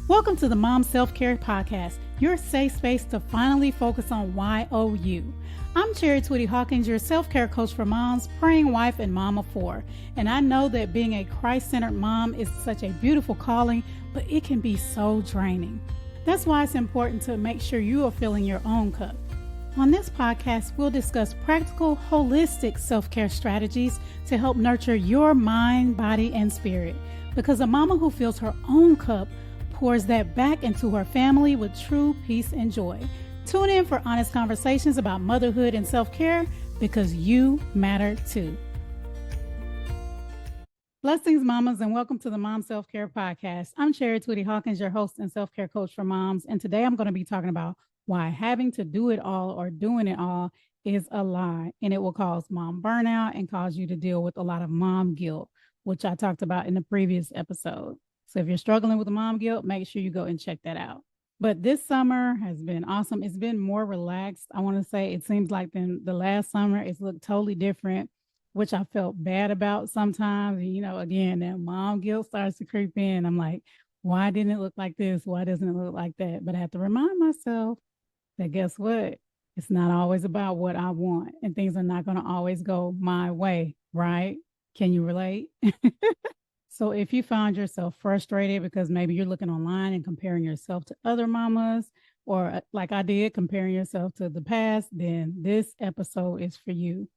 Welcome to the Mom Self-Care Podcast, your safe space to finally focus on YOU. I'm Twitty-Hawkins, your self-care coach for moms, praying wife, and mom of four. And I know that being a Christ-centered mom is such a beautiful calling, but it can be so draining. That's why it's important to make sure you are filling your own cup. On this podcast, we'll discuss practical, holistic self-care strategies to help nurture your mind, body, and spirit. Because a mama who fills her own cup pours that back into her family with true peace and joy. Tune in for honest conversations about motherhood and self-care because you matter too. Blessings, mamas, and welcome to the Mom Self-Care Podcast. I'm Twitty-Hawkins, your host and self-care coach for moms, and today I'm going to be talking about why having to do it all or doing it all is a lie, and it will cause mom burnout and cause you to deal with a lot of mom guilt, which I talked about in the previous episode. So if you're struggling with the mom guilt, make sure you go and check that out. But this summer has been awesome. It's been more relaxed. I want to say it seems like the last summer, it's looked totally different, which I felt bad about sometimes. You know, again, that mom guilt starts to creep in. I'm like, why didn't it look like this? Why doesn't it look like that? But I have to remind myself that guess what? It's not always about what I want, and things are not going to always go my way, right? Can you relate? So if you found yourself frustrated because maybe you're looking online and comparing yourself to other mamas, or like I did, comparing yourself to the past, then this episode is for you.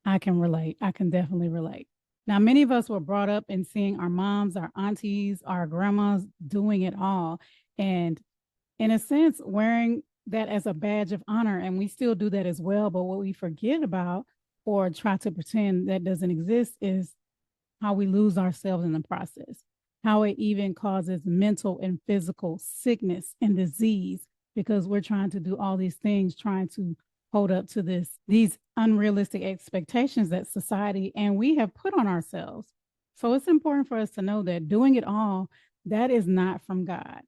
I can relate. I can definitely relate. Now, many of us were brought up in seeing our moms, our aunties, our grandmas doing it all. And in a sense, wearing that as a badge of honor. And we still do that as well. But what we forget about or try to pretend that doesn't exist is how we lose ourselves in the process, how it even causes mental and physical sickness and disease because we're trying to do all these things, trying to hold up to these unrealistic expectations that society and we have put on ourselves. So it's important for us to know that doing it all, that is not from God.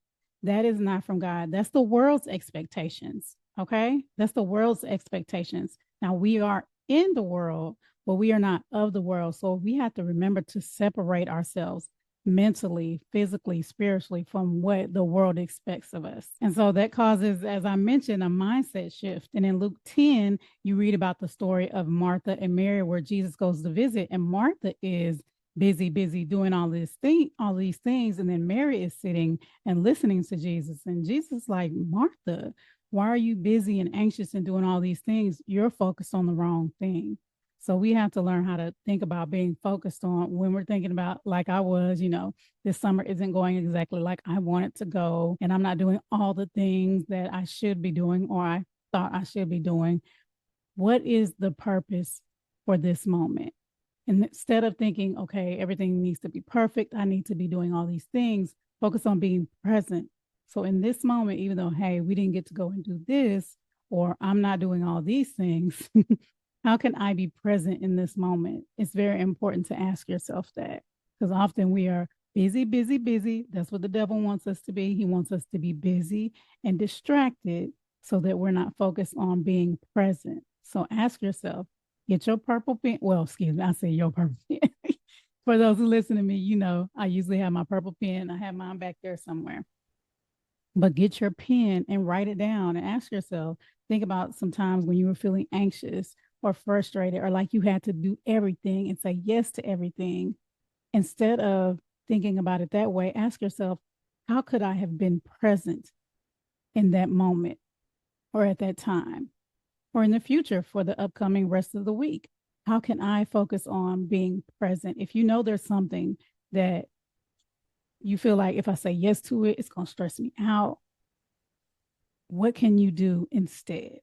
That is not from God. That's the world's expectations. Okay. That's the world's expectations. Now we are in the world, but we are not of the world. So we have to remember to separate ourselves mentally, physically, spiritually from what the world expects of us. And so that causes, as I mentioned, a mindset shift. And in Luke 10, you read about the story of Martha and Mary, where Jesus goes to visit, and Martha is busy doing all these things. And then Mary is sitting and listening to Jesus. And Jesus is like, Martha, why are you busy and anxious and doing all these things? You're focused on the wrong thing. So we have to learn how to think about being focused on when we're thinking about, like I was, this summer isn't going exactly like I want it to go. And I'm not doing all the things that I should be doing or I thought I should be doing. What is the purpose for this moment? And instead of thinking, okay, everything needs to be perfect, I need to be doing all these things, focus on being present. So in this moment, even though, hey, we didn't get to go and do this, or I'm not doing all these things, how can I be present in this moment? It's very important to ask yourself that because often we are busy. That's what the devil wants us to be. He wants us to be busy and distracted so that we're not focused on being present. So ask yourself, get your purple pen. Well, excuse me, I say your purple pen. For those who listen to me, I usually have my purple pen. I have mine back there somewhere. But get your pen and write it down and ask yourself, think about some times when you were feeling anxious or frustrated or like you had to do everything and say yes to everything. Instead of thinking about it that way, ask yourself, how could I have been present in that moment or at that time or in the future for the upcoming rest of the week? How can I focus on being present? If you know there's something that you feel like if I say yes to it, it's going to stress me out, what can you do instead?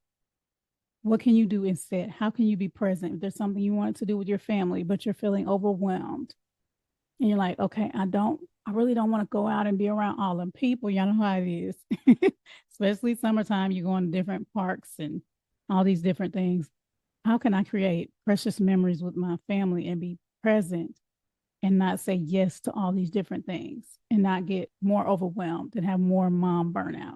What can you do instead? How can you be present? If there's something you want to do with your family, but you're feeling overwhelmed and you're like, okay, I really don't want to go out and be around all them people. Y'all know how it is, especially summertime, you're going to different parks and all these different things. How can I create precious memories with my family and be present and not say yes to all these different things and not get more overwhelmed and have more mom burnout?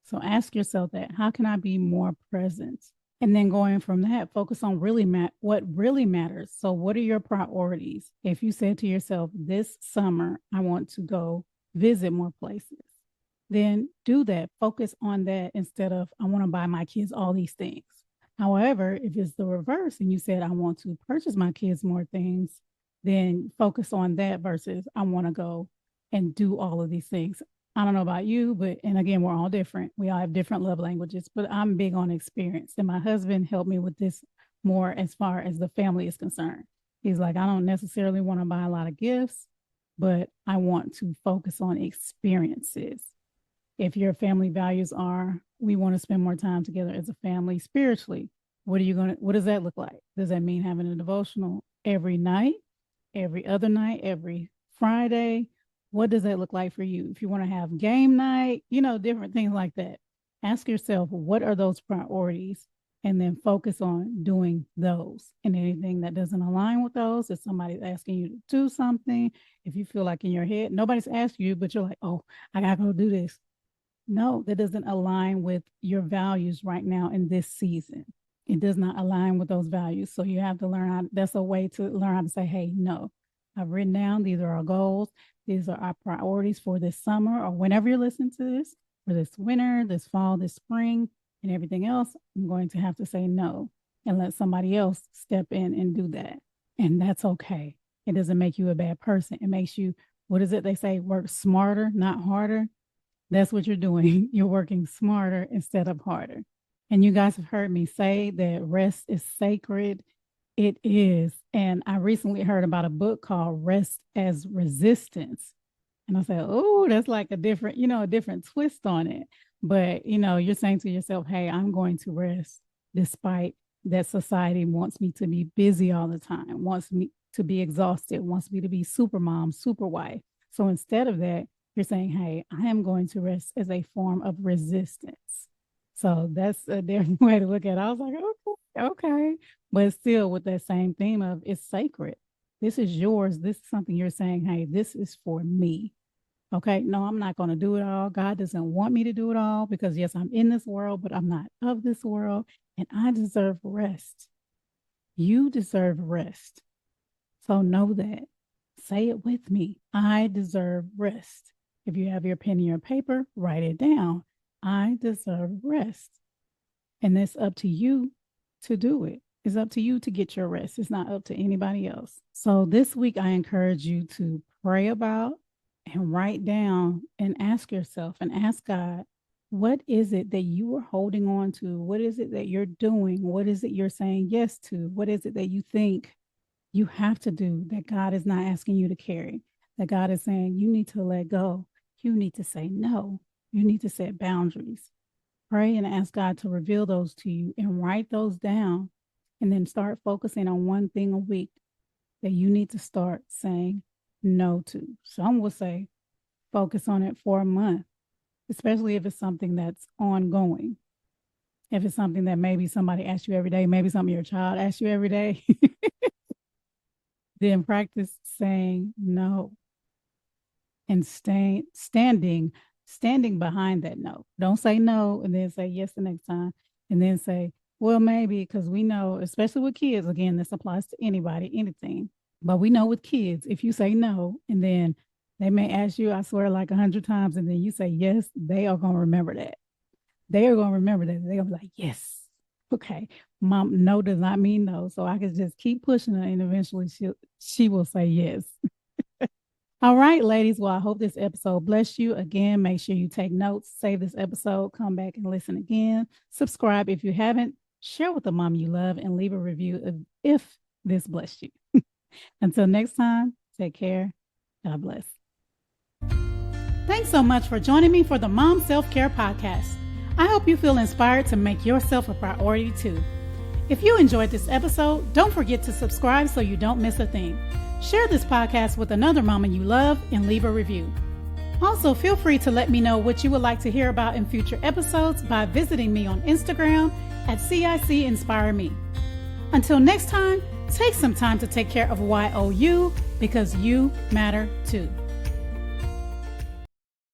So ask yourself that, how can I be more present? And then going from that, focus on what really matters. So what are your priorities? If you said to yourself, this summer, I want to go visit more places, then do that. Focus on that instead of, I want to buy my kids all these things. However, if it's the reverse and you said, I want to purchase my kids more things, then focus on that versus I want to go and do all of these things. I don't know about you, but, and again, we're all different. We all have different love languages, but I'm big on experience. And my husband helped me with this more as far as the family is concerned. He's like, I don't necessarily want to buy a lot of gifts, but I want to focus on experiences. If your family values are, we want to spend more time together as a family spiritually, what does that look like? Does that mean having a devotional every night, every other night, every Friday? What does that look like for you? If you want to have game night, different things like that. Ask yourself, what are those priorities? And then focus on doing those. And anything that doesn't align with those, if somebody's asking you to do something, if you feel like in your head, nobody's asked you, but you're like, oh, I got to go do this. No, that doesn't align with your values right now in this season. It does not align with those values. So you have to learn that's a way to learn how to say, hey, no, I've written down, these are our goals. These are our priorities for this summer or whenever you're listening to this, for this winter, this fall, this spring, and everything else. I'm going to have to say no and let somebody else step in and do that. And that's okay. It doesn't make you a bad person. It makes you, what is it they say, work smarter, not harder. That's what you're doing. You're working smarter instead of harder. And you guys have heard me say that rest is sacred. It is. And I recently heard about a book called Rest as Resistance. And I said, oh, that's like a different twist on it. But, you're saying to yourself, hey, I'm going to rest despite that society wants me to be busy all the time, wants me to be exhausted, wants me to be super mom, super wife. So instead of that, you're saying, hey, I am going to rest as a form of resistance. So that's a different way to look at it. I was like, okay. But still with that same theme of it's sacred. This is yours. This is something you're saying, hey, this is for me. Okay, no, I'm not going to do it all. God doesn't want me to do it all because, yes, I'm in this world, but I'm not of this world, and I deserve rest. You deserve rest. So know that. Say it with me. I deserve rest. If you have your pen and your paper, write it down. I deserve rest. And it's up to you to do it. It's up to you to get your rest. It's not up to anybody else. So this week, I encourage you to pray about and write down and ask yourself and ask God, what is it that you are holding on to? What is it that you're doing? What is it you're saying yes to? What is it that you think you have to do that God is not asking you to carry? That God is saying you need to let go. You need to say no. You need to set boundaries. Pray and ask God to reveal those to you and write those down. And then start focusing on one thing a week that you need to start saying no to. Some will say focus on it for a month, especially if it's something that's ongoing. If it's something that maybe somebody asks you every day, maybe something your child asks you every day, then practice saying no and standing behind that no. Don't say no and then say yes the next time and then say, well, maybe, because we know, especially with kids, again, this applies to anybody, anything. But we know with kids, if you say no, and then they may ask you, I swear, like 100 times, and then you say yes, they are going to remember that. They are going to remember that. They're going to be like, yes. Okay. Mom, no does not mean no. So I can just keep pushing her, and eventually she will say yes. All right, ladies. Well, I hope this episode blessed you. Again, make sure you take notes, save this episode, come back and listen again. Subscribe if you haven't. Share with the mom you love and leave a review if this blessed you. Until next time, take care. God bless. Thanks so much for joining me for the Mom Self-Care Podcast. I hope you feel inspired to make yourself a priority too. If you enjoyed this episode, don't forget to subscribe so you don't miss a thing. Share this podcast with another mama you love and leave a review. Also, feel free to let me know what you would like to hear about in future episodes by visiting me on Instagram at CIC Inspire Me. Until next time, take some time to take care of YOU because you matter too.